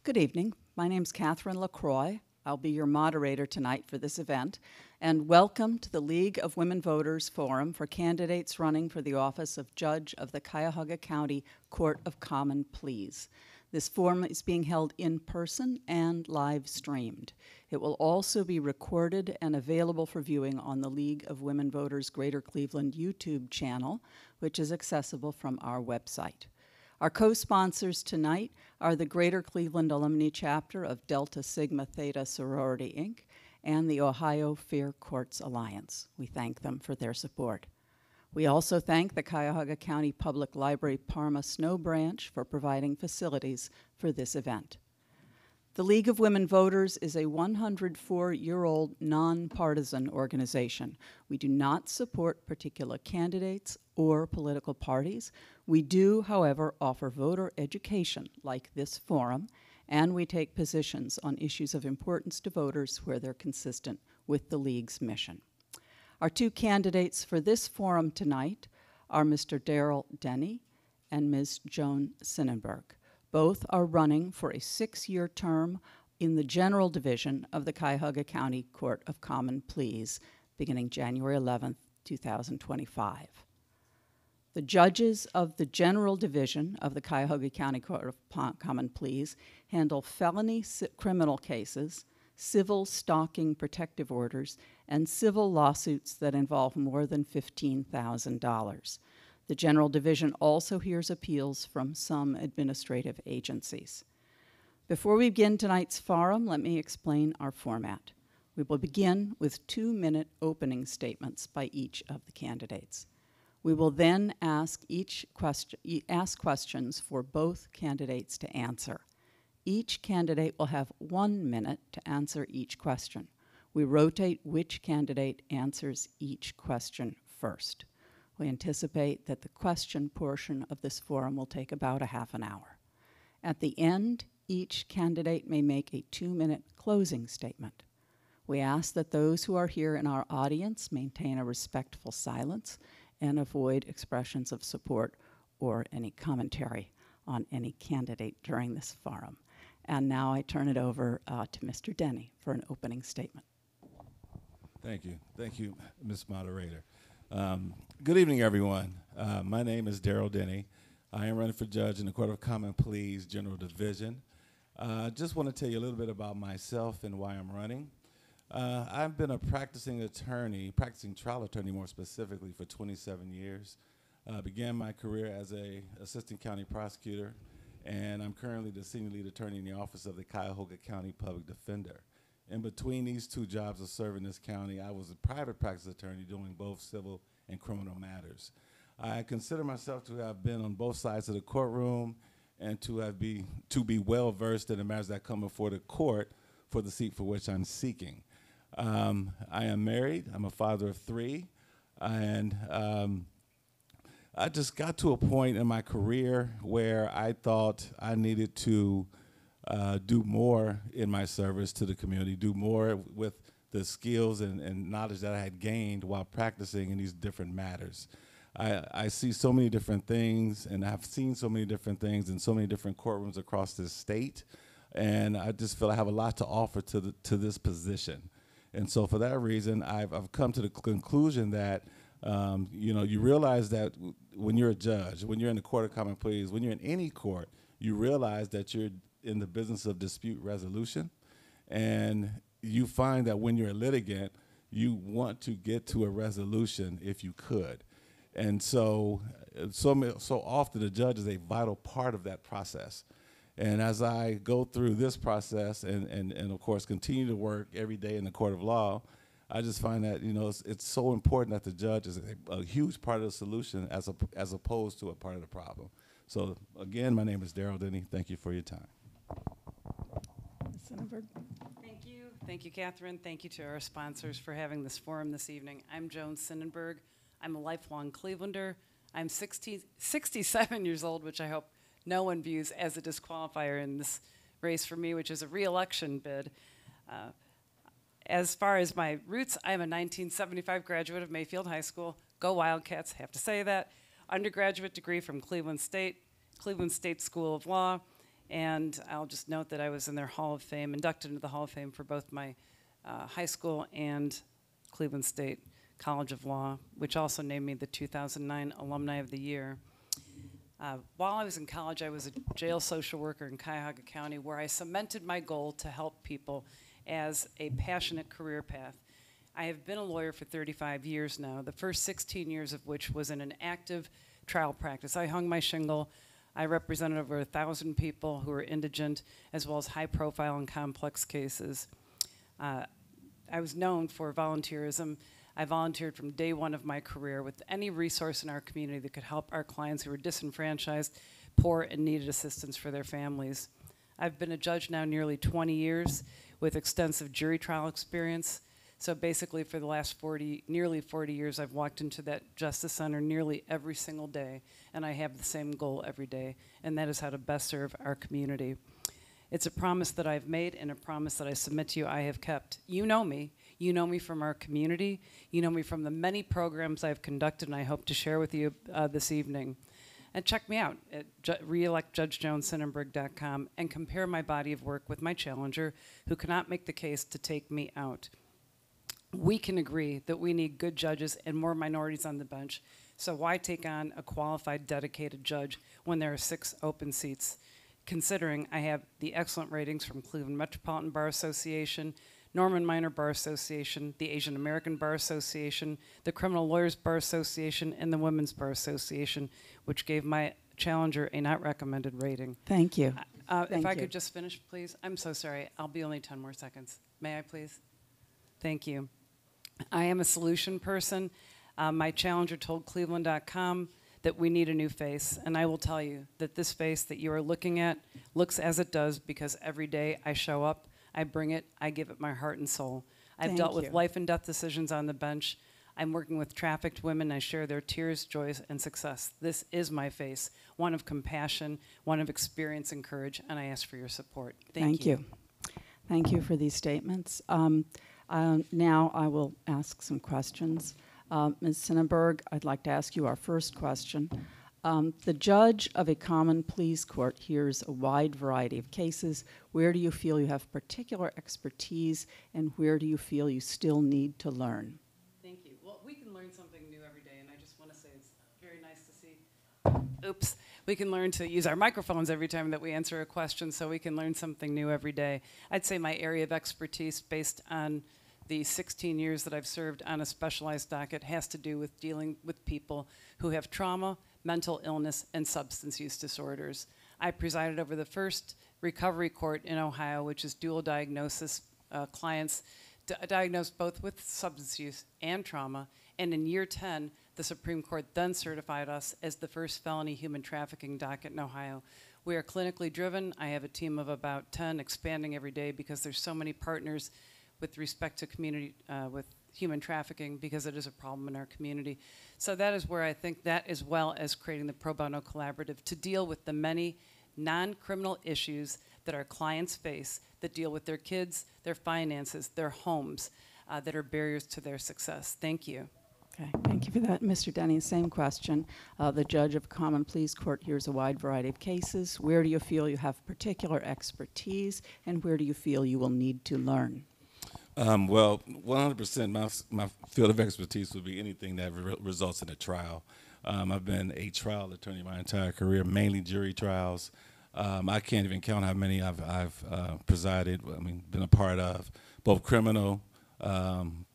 Good evening. My name's Catherine LaCroix. I'll be your moderator tonight for this event. And welcome to the League of Women Voters Forum for candidates running for the office of Judge of the Cuyahoga County Court of Common Pleas. This forum is being held in person and live streamed. It will also be recorded and available for viewing on the League of Women Voters Greater Cleveland YouTube channel, which is accessible from our website. Our co-sponsors tonight are the Greater Cleveland Alumnae Chapter of Delta Sigma Theta Sorority, Inc., and the Ohio Fair Courts Alliance. We thank them for their support. We also thank the Cuyahoga County Public Library Parma Snow Branch for providing facilities for this event. The League of Women Voters is a 104-year-old nonpartisan organization. We do not support particular candidates or political parties. We do, however, offer voter education like this forum, and we take positions on issues of importance to voters where they're consistent with the League's mission. Our two candidates for this forum tonight are Mr. Daryl Denny and Ms. Joan Synenberg. Both are running for a 6-year term in the General Division of the Cuyahoga County Court of Common Pleas, beginning January 11th, 2025. The judges of the General Division of the Cuyahoga County Court of Common Pleas handle felony criminal cases, civil stalking protective orders, and civil lawsuits that involve more than $15,000. The General Division also hears appeals from some administrative agencies. Before we begin tonight's forum, let me explain our format. We will begin with 2-minute opening statements by each of the candidates. We will then ask questions for both candidates to answer. Each candidate will have 1 minute to answer each question. We rotate which candidate answers each question first. We anticipate that the question portion of this forum will take about a half an hour. At the end, each candidate may make a 2-minute closing statement. We ask that those who are here in our audience maintain a respectful silence and avoid expressions of support or any commentary on any candidate during this forum. And now I turn it over to Mr. Denny for an opening statement. Thank you. Thank you, Ms. Moderator. Good evening, everyone. My name is Daryl Denny. I am running for judge in the Court of Common Pleas General Division. I just want to tell you a little bit about myself and why I'm running. I've been a practicing trial attorney more specifically, for 27 years. Began my career as an assistant county prosecutor, and I'm currently the senior lead attorney in the office of the Cuyahoga County Public Defender. In between these two jobs of serving this county, I was a private practice attorney doing both civil and criminal matters. I consider myself to have been on both sides of the courtroom and to be well versed in the matters that come before the court for the seat for which I'm seeking. I am married. I'm a father of 3, and I just got to a point in my career where I thought I needed to do more in my service to the community, do more with the skills and knowledge that I had gained while practicing in these different matters. I see so many different things, and I've seen so many different things in so many different courtrooms across this state, and I just feel I have a lot to offer to this position. And so for that reason, I've come to the conclusion that you realize that when you're a judge, when you're in the Court of Common Pleas, when you're in any court, you realize that you're in the business of dispute resolution, and you find that when you're a litigant, you want to get to a resolution if you could. And so often the judge is a vital part of that process. And as I go through this process and of course continue to work every day in the court of law, I just find that it's so important that the judge is a huge part of the solution as opposed to a part of the problem. So again, my name is Daryl Denny. Thank you for your time. Ms. Synenberg. Thank you. Thank you, Catherine. Thank you to our sponsors for having this forum this evening. I'm Joan Synenberg. I'm a lifelong Clevelander. I'm 67 years old, which I hope no one views as a disqualifier in this race for me, which is a re-election bid. As far as my roots, I'm a 1975 graduate of Mayfield High School. Go Wildcats, have to say that. Undergraduate degree from Cleveland State School of Law, And I'll just note that I was in their Hall of Fame, inducted into the Hall of Fame for both my high school and Cleveland State College of Law, which also named me the 2009 Alumni of the Year. While I was in college, I was a jail social worker in Cuyahoga County, where I cemented my goal to help people as a passionate career path. I have been a lawyer for 35 years now, the first 16 years of which was in an active trial practice. I hung my shingle. I represented over 1,000 people who were indigent, as well as high-profile and complex cases. I was known for volunteerism. I volunteered from day one of my career with any resource in our community that could help our clients who were disenfranchised, poor, and needed assistance for their families. I've been a judge now nearly 20 years with extensive jury trial experience. So basically for the last nearly 40 years, I've walked into that Justice Center nearly every single day, and I have the same goal every day, and that is how to best serve our community. It's a promise that I've made and a promise that I submit to you I have kept. You know me. You know me from our community. You know me from the many programs I've conducted and I hope to share with you this evening. And check me out at reelectjudgejoansynenberg.com and compare my body of work with my challenger, who cannot make the case to take me out. We can agree that we need good judges and more minorities on the bench, so why take on a qualified, dedicated judge when there are 6 open seats? Considering I have the excellent ratings from Cleveland Metropolitan Bar Association, Norman Minor Bar Association, the Asian American Bar Association, the Criminal Lawyers Bar Association, and the Women's Bar Association, which gave my challenger a not recommended rating. Thank you. If I could just finish, please. I'm so sorry. I'll be only 10 more seconds. May I, please? Thank you. I am a solution person. My challenger told Cleveland.com that we need a new face, and I will tell you that this face that you are looking at looks as it does because every day I show up, I bring it, I give it my heart and soul. I've dealt with life and death decisions on the bench. I'm working with trafficked women. I share their tears, joys, and success. This is my face, one of compassion, one of experience and courage, and I ask for your support. Thank you. Thank you for these statements. Now I will ask some questions. Ms. Synenberg, I'd like to ask you our first question. The judge of a common pleas court hears a wide variety of cases. Where do you feel you have particular expertise, and where do you feel you still need to learn? Thank you. Well, we can learn something new every day, and I just want to say it's very nice to see. Oops. We can learn to use our microphones every time that we answer a question, so we can learn something new every day. I'd say my area of expertise, based on the 16 years that I've served on a specialized docket, has to do with dealing with people who have trauma, mental illness, and substance use disorders. I presided over the first recovery court in Ohio, which is dual diagnosis clients diagnosed both with substance use and trauma. And in year 10, the Supreme Court then certified us as the first felony human trafficking docket in Ohio. We are clinically driven. I have a team of about 10, expanding every day because there's so many partners with respect to community, with human trafficking, because it is a problem in our community. So that is where I think that, as well as creating the Pro Bono Collaborative to deal with the many non-criminal issues that our clients face that deal with their kids, their finances, their homes, that are barriers to their success. Thank you. Okay, thank you for that. Mr. Denny, same question. The judge of common pleas court hears a wide variety of cases. Where do you feel you have particular expertise, and where do you feel you will need to learn? Well, 100% my field of expertise would be anything that results in a trial. I've been a trial attorney my entire career, mainly jury trials. I can't even count how many I've presided, been a part of, both criminal,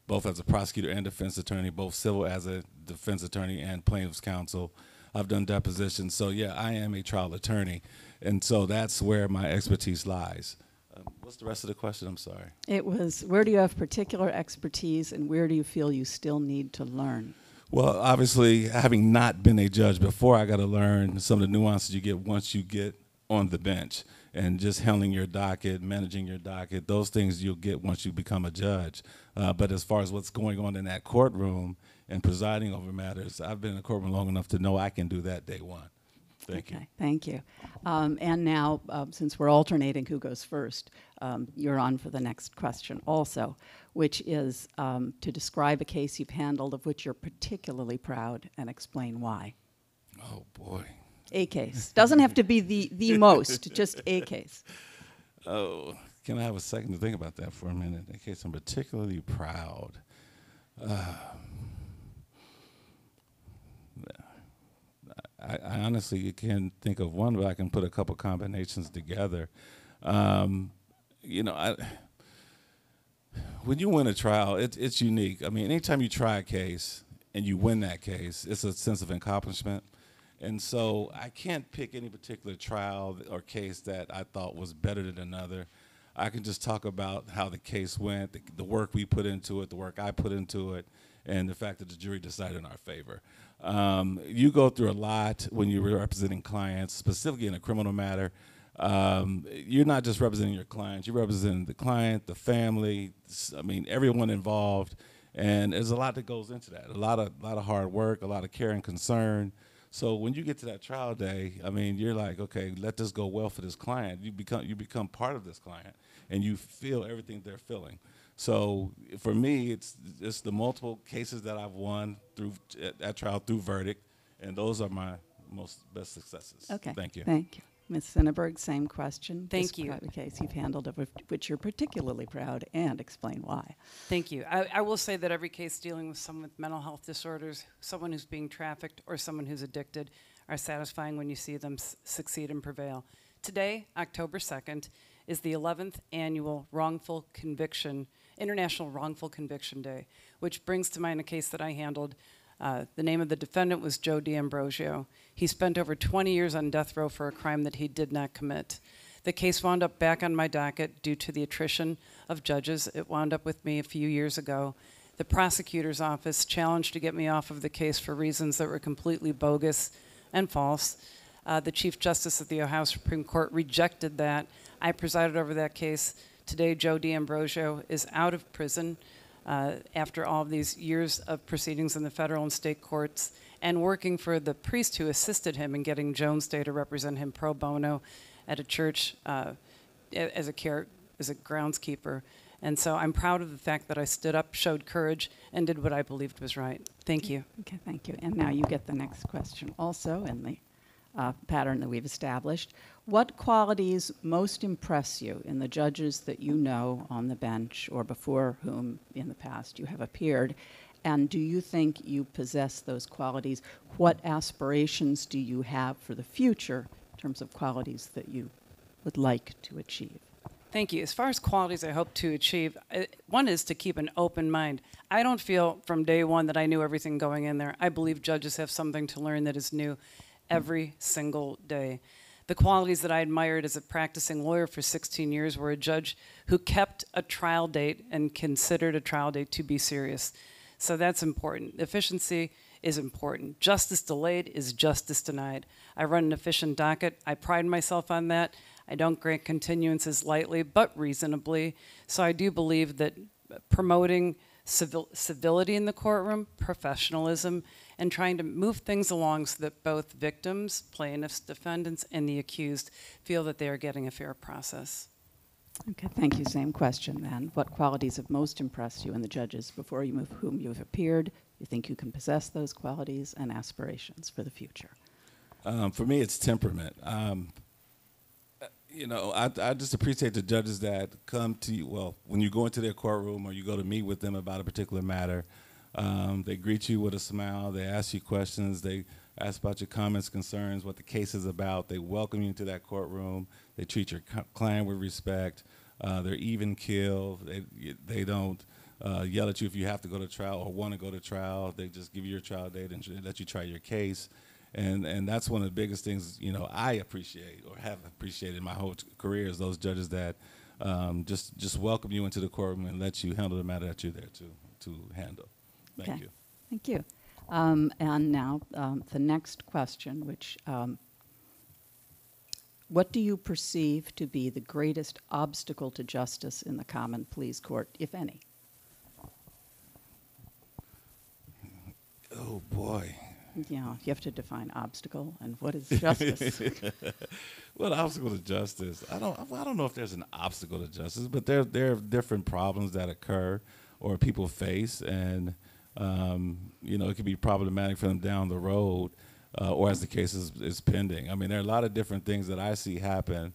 both as a prosecutor and defense attorney, both civil as a defense attorney and plaintiff's counsel. I've done depositions. So, yeah, I am a trial attorney, and so that's where my expertise lies. What's the rest of the question? I'm sorry. It was, where do you have particular expertise, and where do you feel you still need to learn? Well, obviously, having not been a judge before, I got to learn some of the nuances you get once you get on the bench, and just handling your docket, managing your docket, those things you'll get once you become a judge. But as far as what's going on in that courtroom and presiding over matters, I've been in the courtroom long enough to know I can do that day one. Thank you. Thank you. And now, since we're alternating who goes first, you're on for the next question also, which is to describe a case you've handled of which you're particularly proud and explain why. Oh, boy. A case. Doesn't have to be the most, just a case. Oh, can I have a second to think about that for a minute? A case I'm particularly proud. I honestly can't think of one, but I can put a couple combinations together. You know, when you win a trial, it's unique. I mean, anytime you try a case and you win that case, it's a sense of accomplishment. And so I can't pick any particular trial or case that I thought was better than another. I can just talk about how the case went, the work we put into it, the work I put into it, and the fact that the jury decided in our favor. You go through a lot when you're representing clients, specifically in a criminal matter. You're not just representing your clients, you're representing the client, the family, I mean, everyone involved. And there's a lot that goes into that, a lot of hard work, a lot of care and concern. So when you get to that trial day, I mean, you're like, okay, let this go well for this client. You become part of this client, and you feel everything they're feeling. So for me, it's the multiple cases that I've won through that trial through verdict, and those are my best successes. Okay. Thank you. Thank you. Ms. Synenberg, same question. Thank you. Describe a case you've handled of which you're particularly proud, and explain why. Thank you. I will say that every case dealing with someone with mental health disorders, someone who's being trafficked, or someone who's addicted are satisfying when you see them succeed and prevail. Today, October 2nd, is the 11th annual International Wrongful Conviction Day, which brings to mind a case that I handled. The name of the defendant was Joe D'Ambrosio. He spent over 20 years on death row for a crime that he did not commit. The case wound up back on my docket due to the attrition of judges. It wound up with me a few years ago. The prosecutor's office challenged to get me off of the case for reasons that were completely bogus and false. The Chief Justice of the Ohio Supreme Court rejected that. I presided over that case. Today, Joe D'Ambrosio is out of prison after all of these years of proceedings in the federal and state courts, and working for the priest who assisted him in getting Joan's Day to represent him pro bono at a church as a groundskeeper. And so I'm proud of the fact that I stood up, showed courage, and did what I believed was right. Thank you. Okay, thank you. And now you get the next question also in the pattern that we've established. What qualities most impress you in the judges that you know on the bench or before whom in the past you have appeared? And do you think you possess those qualities? What aspirations do you have for the future in terms of qualities that you would like to achieve? Thank you. As far as qualities I hope to achieve, one is to keep an open mind. I don't feel from day one that I knew everything going in there. I believe judges have something to learn that is new every single day. The qualities that I admired as a practicing lawyer for 16 years were a judge who kept a trial date and considered a trial date to be serious. So that's important. Efficiency is important. Justice delayed is justice denied. I run an efficient docket. I pride myself on that. I don't grant continuances lightly, but reasonably. So I do believe that promoting civility in the courtroom, professionalism, and trying to move things along so that both victims, plaintiffs, defendants, and the accused feel that they are getting a fair process. Okay, thank you. Same question then. What qualities have most impressed you in the judges before whom you have appeared? You think you can possess those qualities and aspirations for the future? For me, it's temperament. You know, I just appreciate the judges that come to you, well, when you go into their courtroom or you go to meet with them about a particular matter, they greet you with a smile, they ask you questions, they ask about your comments, concerns, what the case is about, they welcome you into that courtroom, they treat your client with respect, they're even keel, they don't yell at you if you have to go to trial or want to go to trial, they just give you your trial date and let you try your case. And that's one of the biggest things, you know, I appreciate or have appreciated in my whole career is those judges that just welcome you into the courtroom and let you handle the matter that you're there to handle. Thank you. Thank you. And now the next question, which what do you perceive to be the greatest obstacle to justice in the common pleas court, if any? Oh, boy. Yeah, you have to define obstacle and what is justice. Well, the obstacle to justice, I don't know if there's an obstacle to justice, but there are different problems that occur or people face, and you know, it can be problematic for them down the road. or as the case is pending. I mean, there are a lot of different things that I see happen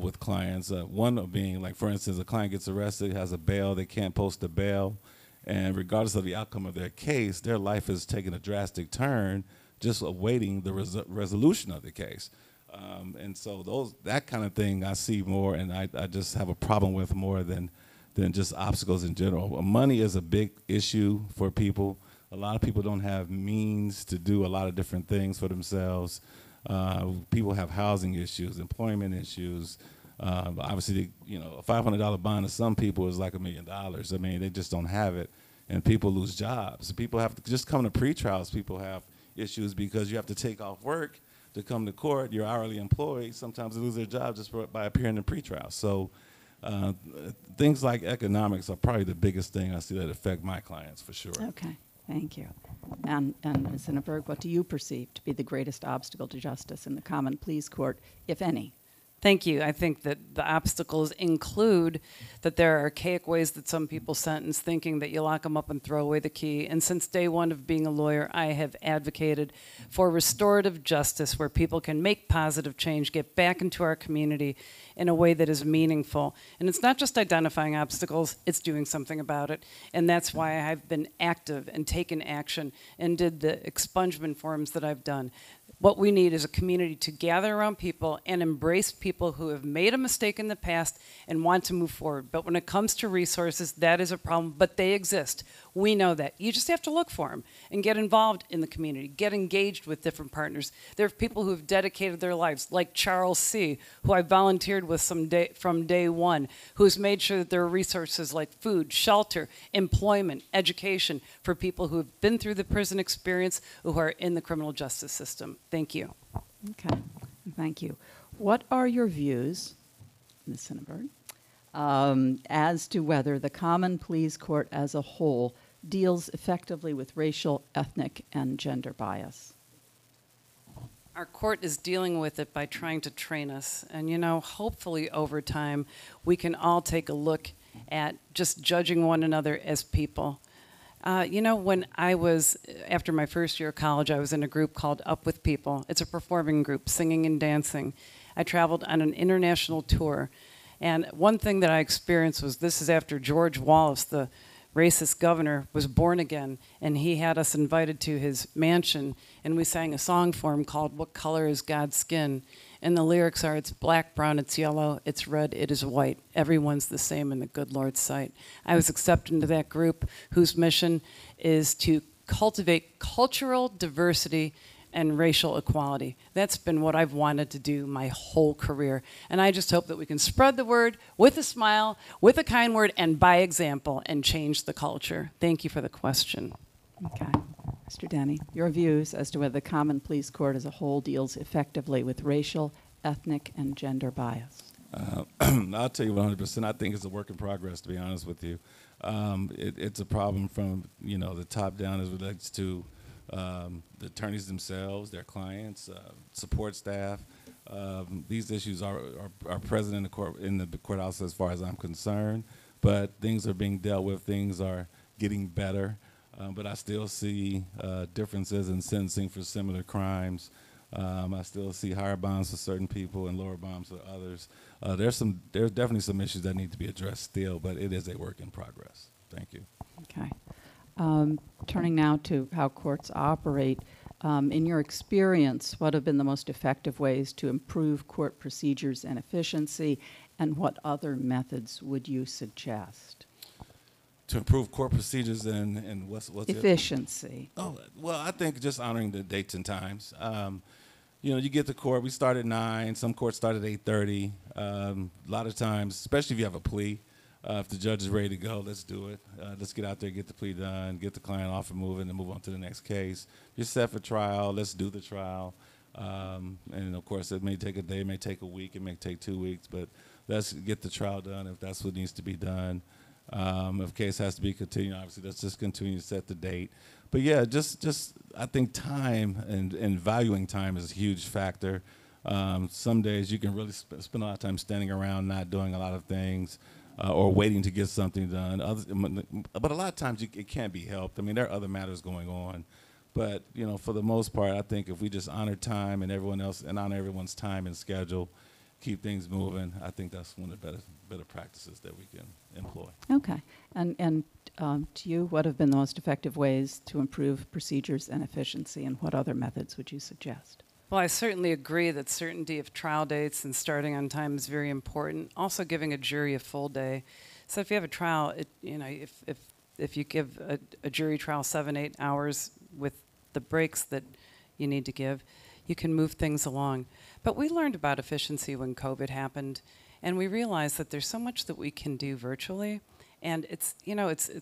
with clients. One of being, like, for instance, a client gets arrested, has a bail, they can't post a bail, and regardless of the outcome of their case, their life is taking a drastic turn just awaiting the resolution of the case. And so that kind of thing I see more, and I just have a problem with more than just obstacles in general. Money is a big issue for people. A lot of people don't have means to do a lot of different things for themselves. People have housing issues, employment issues. Obviously, a $500 bond to some people is like $1 million. I mean, they just don't have it, and people lose jobs. People have to just come to pretrials. People have issues because you have to take off work to come to court. You're hourly employed. Sometimes they lose their job just by appearing in pretrial. So things like economics are probably the biggest thing I see that affect my clients for sure. Okay, thank you. And Ms. Synenberg, what do you perceive to be the greatest obstacle to justice in the common pleas court, if any? Thank you. I think that the obstacles include that there are archaic ways that some people sentence, thinking that you lock them up and throw away the key. And since day one of being a lawyer, I have advocated for restorative justice where people can make positive change, get back into our community in a way that is meaningful. And it's not just identifying obstacles, it's doing something about it. And that's why I've been active and taken action and did the expungement forums that I've done. What we need is a community to gather around people and embrace people who have made a mistake in the past and want to move forward. But when it comes to resources, that is a problem, but they exist. We know that. You just have to look for them and get involved in the community, get engaged with different partners. There are people who have dedicated their lives, like Charles C., who I volunteered with from day one, who's made sure that there are resources like food, shelter, employment, education for people who have been through the prison experience, who are in the criminal justice system. Thank you. Okay, thank you. What are your views, Ms. Synenberg, as to whether the common pleas court as a whole deals effectively with racial, ethnic, and gender bias? Our court is dealing with it by trying to train us. And, hopefully over time, we can all take a look at just judging one another as people. When I was, after my first year of college, I was in a group called Up With People. It's a performing group, singing and dancing. I traveled on an international tour. And one thing that I experienced was, this is after George Wallace, the racist governor, was born again. And he had us invited to his mansion. And we sang a song for him called What Color Is God's Skin? And the lyrics are, it's black, brown, it's yellow, it's red, it is white. Everyone's the same in the good Lord's sight. I was accepted into that group whose mission is to cultivate cultural diversity and racial equality. That's been what I've wanted to do my whole career. And I just hope that we can spread the word with a smile, with a kind word, and by example, and change the culture. Thank you for the question. Okay. Mr. Denny, your views as to whether the common pleas court as a whole deals effectively with racial, ethnic, and gender bias? I'll tell you 100%. I think it's a work in progress, to be honest with you. It's a problem from the top down as it relates to the attorneys themselves, their clients, support staff. These issues are present in the courthouse as far as I'm concerned, but things are being dealt with. Things are getting better. But I still see differences in sentencing for similar crimes. I still see higher bonds for certain people and lower bonds for others. There's definitely some issues that need to be addressed still, but it is a work in progress. Thank you. Okay. Turning now to how courts operate, in your experience, what have been the most effective ways to improve court procedures and efficiency, and what other methods would you suggest? To improve court procedures and what's efficiency. Oh, well, I think just honoring the dates and times. You get to court. We start at 9. Some courts start at 8:30. A lot of times, especially if you have a plea, if the judge is ready to go, let's do it. Let's get out there, get the plea done, get the client off and moving, and move on to the next case. You're set for trial. Let's do the trial. And of course, it may take a day, it may take a week, it may take 2 weeks, but let's get the trial done if that's what needs to be done. If a case has to be continued, obviously, let's just continue to set the date. But yeah, just I think time and valuing time is a huge factor. Some days you can really spend a lot of time standing around not doing a lot of things or waiting to get something done. But a lot of times it can't be helped. I mean, there are other matters going on. But for the most part, I think if we just honor time and honor everyone's time and schedule, keep things moving, I think that's one of the better practices that we can employ. Okay. And to you, what have been the most effective ways to improve procedures and efficiency, and what other methods would you suggest? Well, I certainly agree that certainty of trial dates and starting on time is very important. Also, giving a jury a full day. So if you have a trial, if you give a jury trial 7-8 hours with the breaks that you need to give, you can move things along. But we learned about efficiency when COVID happened, and we realized that there's so much that we can do virtually. And it's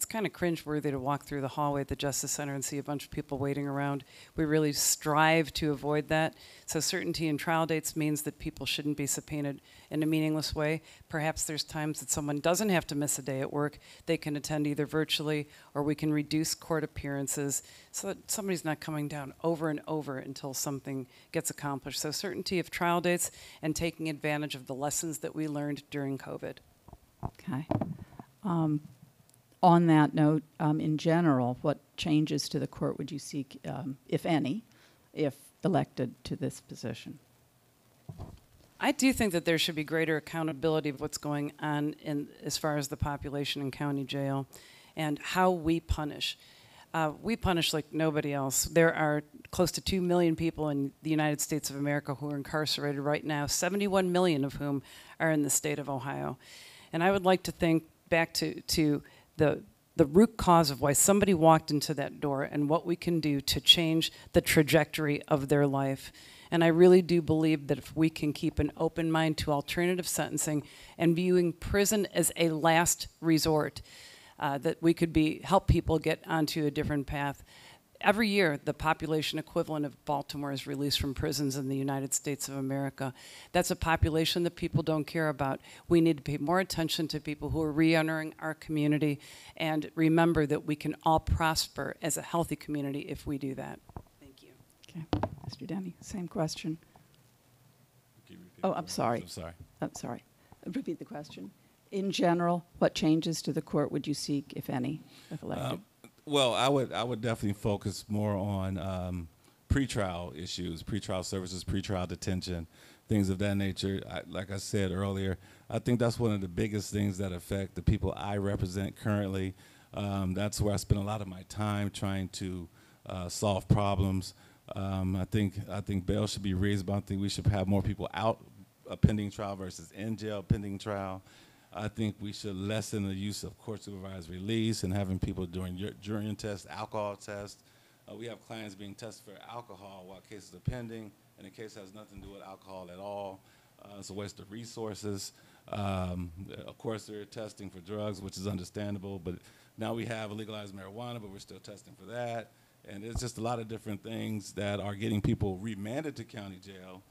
kind of cringeworthy to walk through the hallway at the Justice Center and see a bunch of people waiting around. We really strive to avoid that. So certainty in trial dates means that people shouldn't be subpoenaed in a meaningless way. Perhaps there's times that someone doesn't have to miss a day at work. They can attend either virtually, or we can reduce court appearances so that somebody's not coming down over and over until something gets accomplished. So certainty of trial dates and taking advantage of the lessons that we learned during COVID. Okay. On that note, in general, what changes to the court would you seek, if any, if elected to this position? I do think that there should be greater accountability of what's going on as far as the population in county jail and how we punish. We punish like nobody else. There are close to 2 million people in the United States of America who are incarcerated right now, 71 million of whom are in the state of Ohio. And I would like to think back to the root cause of why somebody walked into that door and what we can do to change the trajectory of their life. And I really do believe that if we can keep an open mind to alternative sentencing and viewing prison as a last resort, that we could help people get onto a different path. Every year, the population equivalent of Baltimore is released from prisons in the United States of America. That's a population that people don't care about. We need to pay more attention to people who are re-entering our community and remember that we can all prosper as a healthy community if we do that. Thank you. Okay. Mr. Denny, same question. Can you repeat Oh, the I'm question? sorry. I'm sorry. I'm sorry. Repeat the question. In general, what changes to the court would you seek, if any, if elected? Well, I would definitely focus more on pretrial issues, pretrial services, pretrial detention, things of that nature. Like I said earlier, I think that's one of the biggest things that affect the people I represent currently. That's where I spend a lot of my time trying to solve problems. I think bail should be reasonable. I think we should have more people out pending trial versus in jail pending trial. I think we should lessen the use of court-supervised release and having people doing urine tests, alcohol tests. We have clients being tested for alcohol while cases are pending, and the case has nothing to do with alcohol at all. It's a waste of resources. Of course, they're testing for drugs, which is understandable, but now we have legalized marijuana, but we're still testing for that. And there's just a lot of different things that are getting people remanded to county jail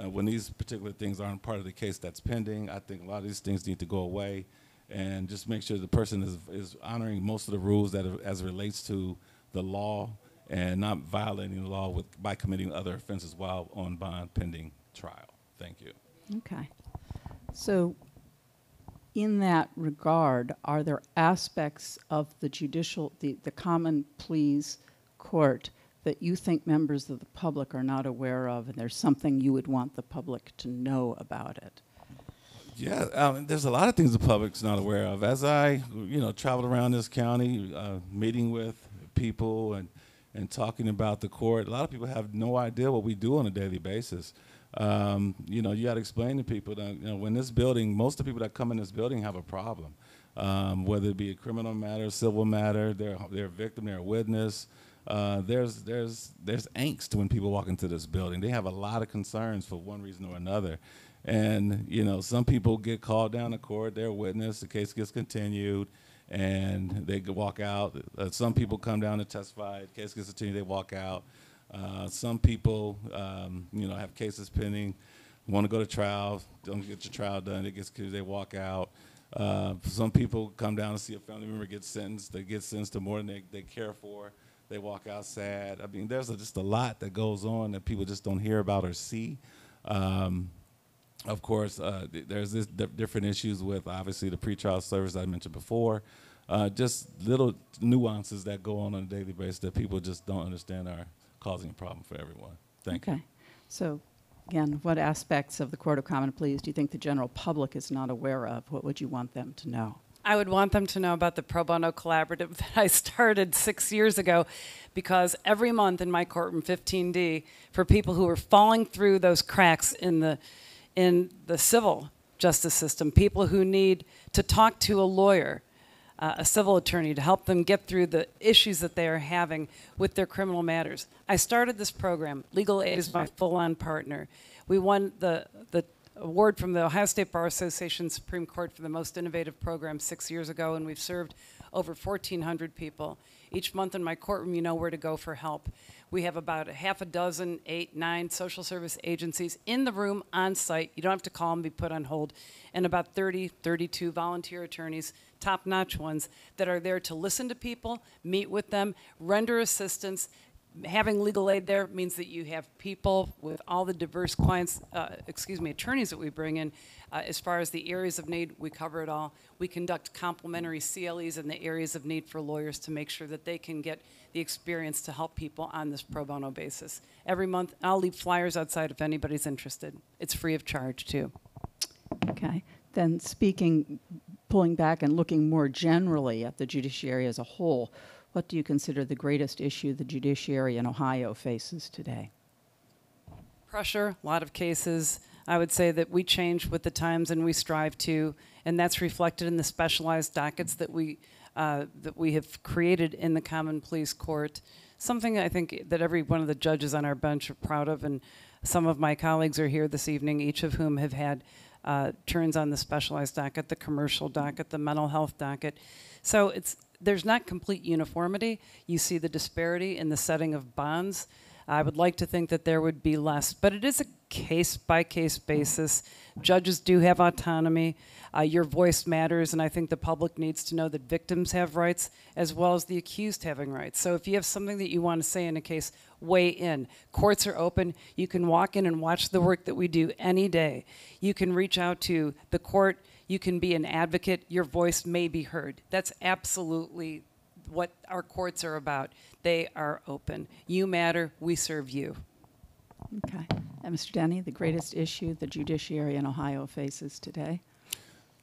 when these particular things aren't part of the case that's pending. I think a lot of these things need to go away and just make sure the person is honoring most of the rules that as it relates to the law and not violating the law by committing other offenses while on bond pending trial. Thank you. Okay. So in that regard, are there aspects of the judicial, the common pleas court that you think members of the public are not aware of, and there's something you would want the public to know about it? Yeah, there's a lot of things the public's not aware of. As I, traveled around this county, meeting with people and talking about the court, a lot of people have no idea what we do on a daily basis. You got to explain to people that, when this building, most of the people that come in this building have a problem, whether it be a criminal matter, civil matter, they're a victim, they're a witness. There's angst when people walk into this building. They have a lot of concerns for one reason or another. And, some people get called down to court, they're a witness, the case gets continued, and they walk out. Some people come down to testify, the case gets continued, they walk out. Some people, have cases pending, want to go to trial, don't get your trial done, it gets continued, they walk out. Some people come down to see a family member get sentenced, they get sentenced to more than they care for. They walk out sad. I mean, there's just a lot that goes on that people just don't hear about or see. Of course, there's different issues with, obviously, the pretrial service I mentioned before. just little nuances that go on a daily basis that people just don't understand are causing a problem for everyone. Thank you. Okay. So, again, what aspects of the Court of Common Pleas do you think the general public is not aware of? What would you want them to know? I would want them to know about the Pro Bono Collaborative that I started 6 years ago, because every month in my courtroom, 15D, for people who are falling through those cracks in the civil justice system, people who need to talk to a lawyer, a civil attorney, to help them get through the issues that they are having with their criminal matters. I started this program. Legal Aid is my full-on partner. We won the award from the Ohio State Bar Association Supreme Court for the most innovative program 6 years ago, and we've served over 1,400 people. Each month in my courtroom, you know where to go for help. We have about a half a dozen, 8, 9 social service agencies in the room on site. You don't have to call and be put on hold. And about 30, 32 volunteer attorneys, top-notch ones, that are there to listen to people, meet with them, render assistance. Having legal aid there means that you have people with all the diverse attorneys that we bring in. As far as the areas of need, we cover it all. We conduct complimentary CLEs in the areas of need for lawyers to make sure that they can get the experience to help people on this pro bono basis. Every month, I'll leave flyers outside if anybody's interested. It's free of charge, too. Okay. Then pulling back and looking more generally at the judiciary as a whole, what do you consider the greatest issue the judiciary in Ohio faces today? Pressure, a lot of cases. I would say that we change with the times and we strive to, and that's reflected in the specialized dockets that we have created in the Common Pleas Court. Something I think that every one of the judges on our bench are proud of, and some of my colleagues are here this evening, each of whom have had turns on the specialized docket, the commercial docket, the mental health docket. So there's not complete uniformity. You see the disparity in the setting of bonds. I would like to think that there would be less, but it is a case-by-case basis. Judges do have autonomy. Your voice matters, and I think the public needs to know that victims have rights as well as the accused having rights. So if you have something that you want to say in a case, weigh in. Courts are open. You can walk in and watch the work that we do any day. You can reach out to the court. You can be an advocate. Your voice may be heard. That's absolutely what our courts are about. They are open. You matter. We serve you. Okay. And Mr. Denny, the greatest issue the judiciary in Ohio faces today?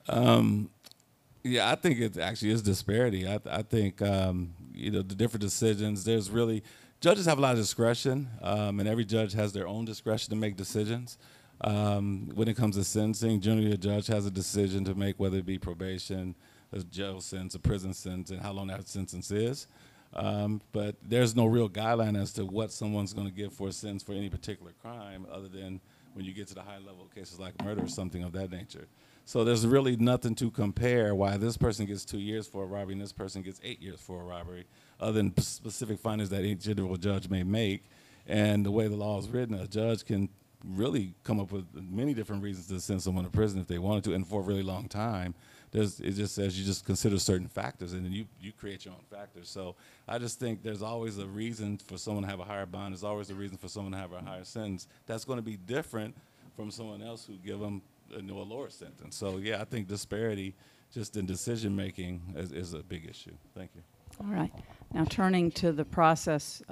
Yeah, I think it actually is disparity. I think, the different decisions, judges have a lot of discretion, and every judge has their own discretion to make decisions. When it comes to sentencing, generally a judge has a decision to make, whether it be probation, a jail sentence, a prison sentence, and how long that sentence is. But there's no real guideline as to what someone's going to give for a sentence for any particular crime, other than when you get to the high-level cases like murder or something of that nature. So there's really nothing to compare why this person gets 2 years for a robbery and this person gets 8 years for a robbery, other than specific findings that each individual judge may make. And the way the law is written, a judge can really come up with many different reasons to send someone to prison if they wanted to, and for a really long time. It just says you just consider certain factors, and then you create your own factors. So I just think there's always a reason for someone to have a higher bond. There's always a reason for someone to have a higher sentence. That's going to be different from someone else who give them a lower sentence. So yeah, I think disparity just in decision making is a big issue. Thank you. All right. Now turning to the process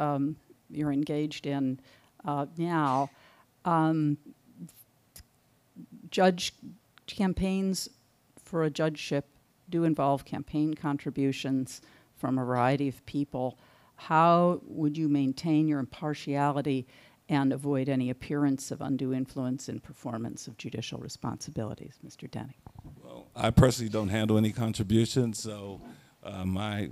you're engaged in now, judge campaigns for a judgeship do involve campaign contributions from a variety of people. How would you maintain your impartiality and avoid any appearance of undue influence in performance of judicial responsibilities? Mr. Denny. Well, I personally don't handle any contributions, so my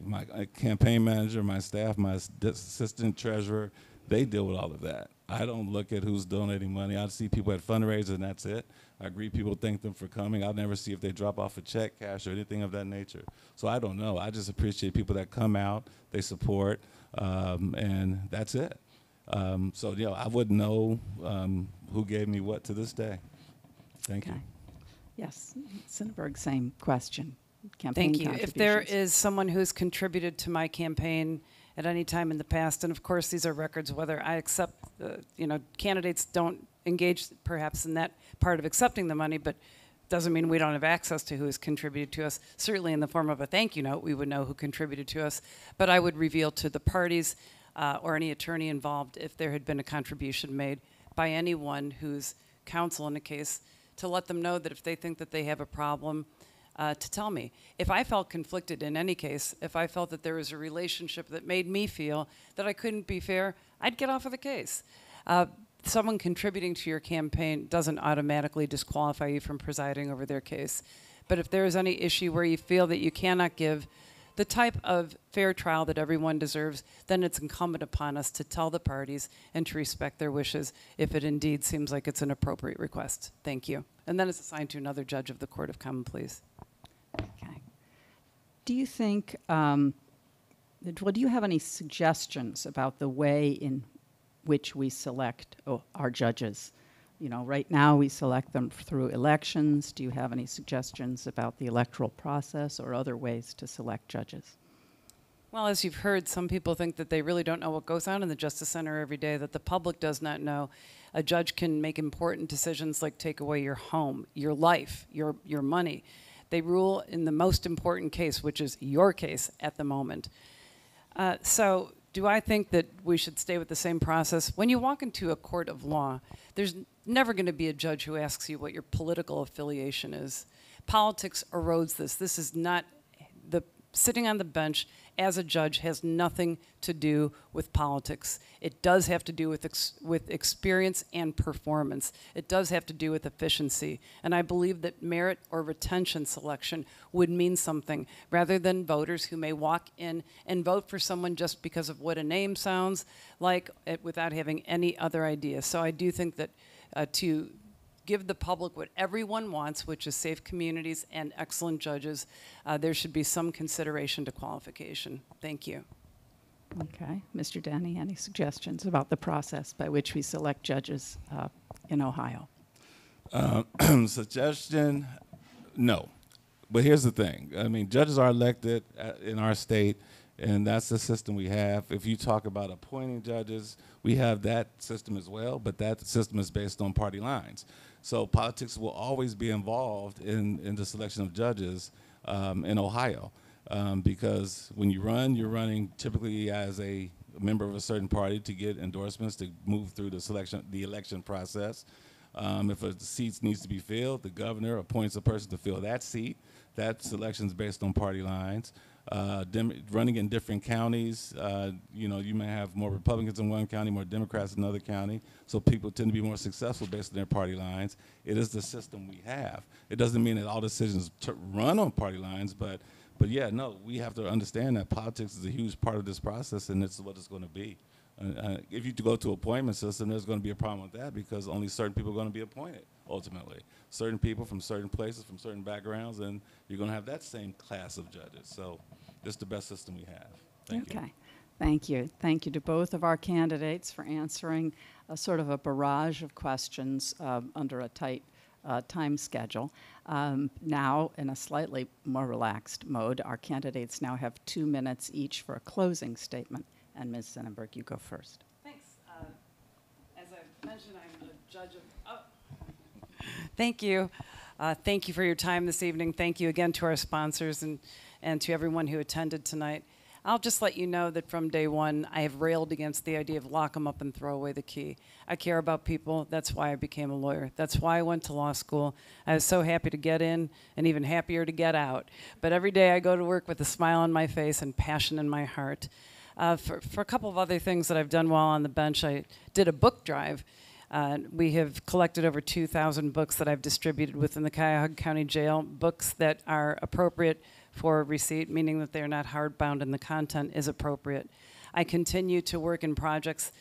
campaign manager, my staff, my assistant treasurer, they deal with all of that. I don't look at who's donating money. I see people at fundraisers, and that's it. I greet people, thank them for coming. I'll never see if they drop off a check, cash, or anything of that nature. So I don't know. I just appreciate people that come out, they support, and that's it. So, I wouldn't know who gave me what to this day. Thank you. Yes, Synenberg, same question. Campaign Thank you. If there is someone who's contributed to my campaign at any time in the past, and of course these are records, whether I accept, candidates don't engage perhaps in that part of accepting the money, but doesn't mean we don't have access to who has contributed to us. Certainly in the form of a thank you note, we would know who contributed to us. But I would reveal to the parties or any attorney involved if there had been a contribution made by anyone who's counsel in a case, to let them know that if they think that they have a problem, to tell me. If I felt conflicted in any case, if I felt that there was a relationship that made me feel that I couldn't be fair, I'd get off of the case. Someone contributing to your campaign doesn't automatically disqualify you from presiding over their case. But if there is any issue where you feel that you cannot give the type of fair trial that everyone deserves, then it's incumbent upon us to tell the parties and to respect their wishes if it indeed seems like it's an appropriate request. Thank you. And then it's assigned to another judge of the Court of Common Pleas. Okay. Do you think, well, do you have any suggestions about the way in which we select our judges? You know, right now we select them through elections. Do you have any suggestions about the electoral process or other ways to select judges? Well, as you've heard, some people think that they really don't know what goes on in the Justice Center every day, that the public does not know. A judge can make important decisions like take away your home, your life, your money. They rule in the most important case, which is your case at the moment. So do I think that we should stay with the same process? When you walk into a court of law, there's never going to be a judge who asks you what your political affiliation is. Politics erodes this. This is not, sitting on the bench as a judge has nothing to do with politics. It does have to do with experience and performance. It does have to do with efficiency. And I believe that merit or retention selection would mean something, rather than voters who may walk in and vote for someone just because of what a name sounds like without having any other idea. So I do think that to give the public what everyone wants, which is safe communities and excellent judges, there should be some consideration to qualification. Thank you. Okay. Mr. Denny, any suggestions about the process by which we select judges in Ohio? Suggestion, no. But here's the thing. I mean, judges are elected in our state, and that's the system we have. If you talk about appointing judges, we have that system as well, but that system is based on party lines. So politics will always be involved in the selection of judges in Ohio, because when you run, you're running typically as a member of a certain party to get endorsements to move through the election process. If a seat needs to be filled, the governor appoints a person to fill that seat. That selection is based on party lines. Running in different counties, you know, you may have more Republicans in one county, more Democrats in another county, so people tend to be more successful based on their party lines. It is the system we have. It doesn't mean that all decisions run on party lines, but yeah, no, we have to understand that politics is a huge part of this process, and this is what it's going to be. If you go to appointment system, there's going to be a problem with that, because only certain people are going to be appointed, ultimately. Certain people from certain places, from certain backgrounds, and you're going to have that same class of judges. So this is the best system we have. Thank you. Okay. Thank you. Thank you to both of our candidates for answering a sort of a barrage of questions under a tight time schedule. Now, in a slightly more relaxed mode, our candidates now have 2 minutes each for a closing statement. And Ms. Synenberg, you go first. Thanks. As I mentioned, I'm the judge of... Thank you. Thank you for your time this evening. Thank you again to our sponsors and to everyone who attended tonight. I'll just let you know that from day one, I have railed against the idea of lock them up and throw away the key. I care about people. That's why I became a lawyer. That's why I went to law school. I was so happy to get in and even happier to get out. But every day I go to work with a smile on my face and passion in my heart. For a couple of other things that I've done while on the bench, I did a book drive. We have collected over 2,000 books that I've distributed within the Cuyahoga County Jail, books that are appropriate for receipt, meaning that they're not hardbound and the content is appropriate. I continue to work in projects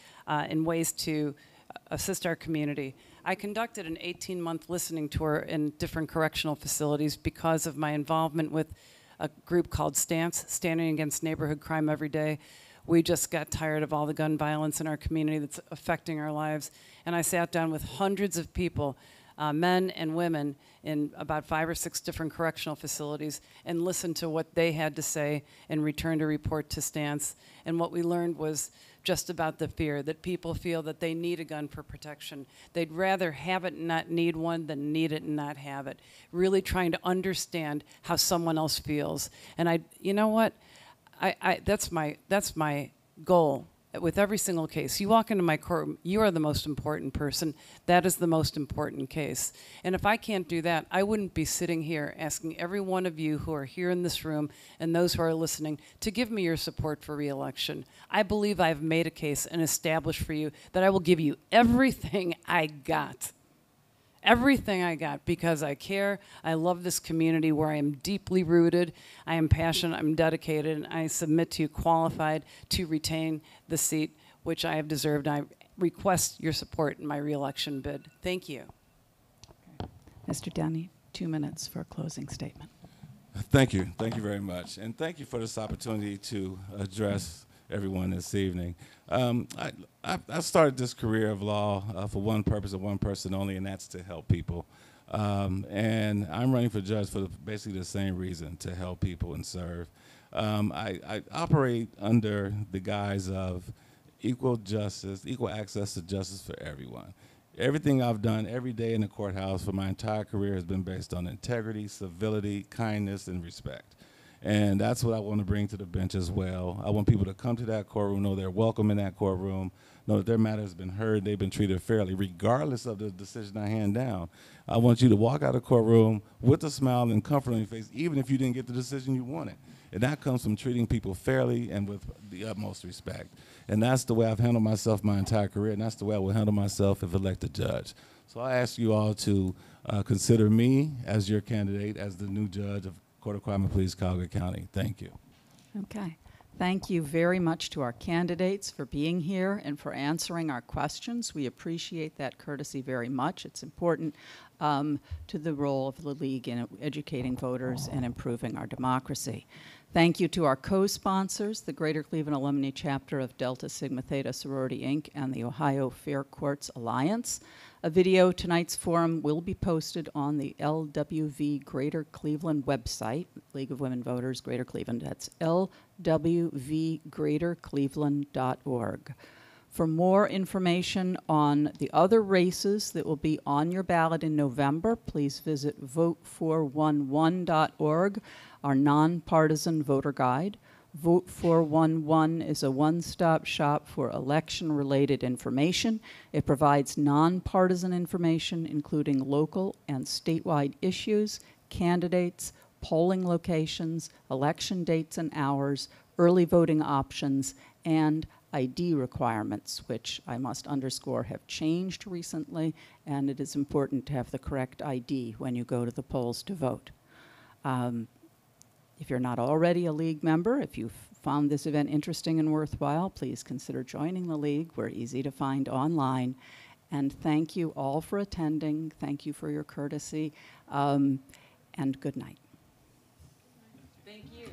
in ways to assist our community. I conducted an 18-month listening tour in different correctional facilities because of my involvement with a group called STANCE, Standing Against Neighborhood Crime Every Day. We just got tired of all the gun violence in our community that's affecting our lives. And I sat down with hundreds of people men and women in about 5 or 6 different correctional facilities and listened to what they had to say and returned a report to stance. And what we learned was just about the fear that people feel that they need a gun for protection. They'd rather have it and not need one than need it and not have it. Really trying to understand how someone else feels. And you know what? That's my goal with every single case. You walk into my courtroom, you are the most important person. That is the most important case. And if I can't do that, I wouldn't be sitting here asking every one of you who are here in this room and those who are listening to give me your support for re-election. I believe I've made a case and established for you that I will give you everything I got. Everything I got, because I care. I love this community where I am deeply rooted. I am passionate, I'm dedicated, and I submit to you qualified to retain the seat which I have deserved. I request your support in my re-election bid. Thank you. Mr. Denny, 2 minutes for a closing statement. Thank you. Thank you very much. And thank you for this opportunity to address everyone this evening. I started this career of law for one purpose and one person only, and that's to help people. And I'm running for judge for basically the same reason, to help people and serve. I operate under the guise of equal justice, equal access to justice for everyone. Everything I've done every day in the courthouse for my entire career has been based on integrity, civility, kindness, and respect. And that's what I want to bring to the bench as well. I want people to come to that courtroom, know they're welcome in that courtroom, know that their matter has been heard, they've been treated fairly, regardless of the decision I hand down. I want you to walk out of the courtroom with a smile and comfort on your face, even if you didn't get the decision you wanted. And that comes from treating people fairly and with the utmost respect. And that's the way I've handled myself my entire career, and that's the way I will handle myself if elected judge. So I ask you all to consider me as your candidate as the new judge of Court of Crime and Pleas, Cuyahoga County. Thank you. Okay. Thank you very much to our candidates for being here and for answering our questions. We appreciate that courtesy very much. It's important to the role of the League in educating voters and improving our democracy. Thank you to our co-sponsors, the Greater Cleveland Alumnae Chapter of Delta Sigma Theta Sorority, Inc. and the Ohio Fair Courts Alliance. A video of tonight's forum will be posted on the LWV Greater Cleveland website, League of Women Voters, Greater Cleveland. That's lwvgreatercleveland.org. For more information on the other races that will be on your ballot in November, please visit vote411.org, our nonpartisan voter guide. Vote 411 is a one-stop shop for election-related information. It provides nonpartisan information, including local and statewide issues, candidates, polling locations, election dates and hours, early voting options, and ID requirements, which I must underscore have changed recently, and it is important to have the correct ID when you go to the polls to vote. If you're not already a League member, if you've found this event interesting and worthwhile, please consider joining the League. We're easy to find online. And thank you all for attending. Thank you for your courtesy, and good night. Thank you.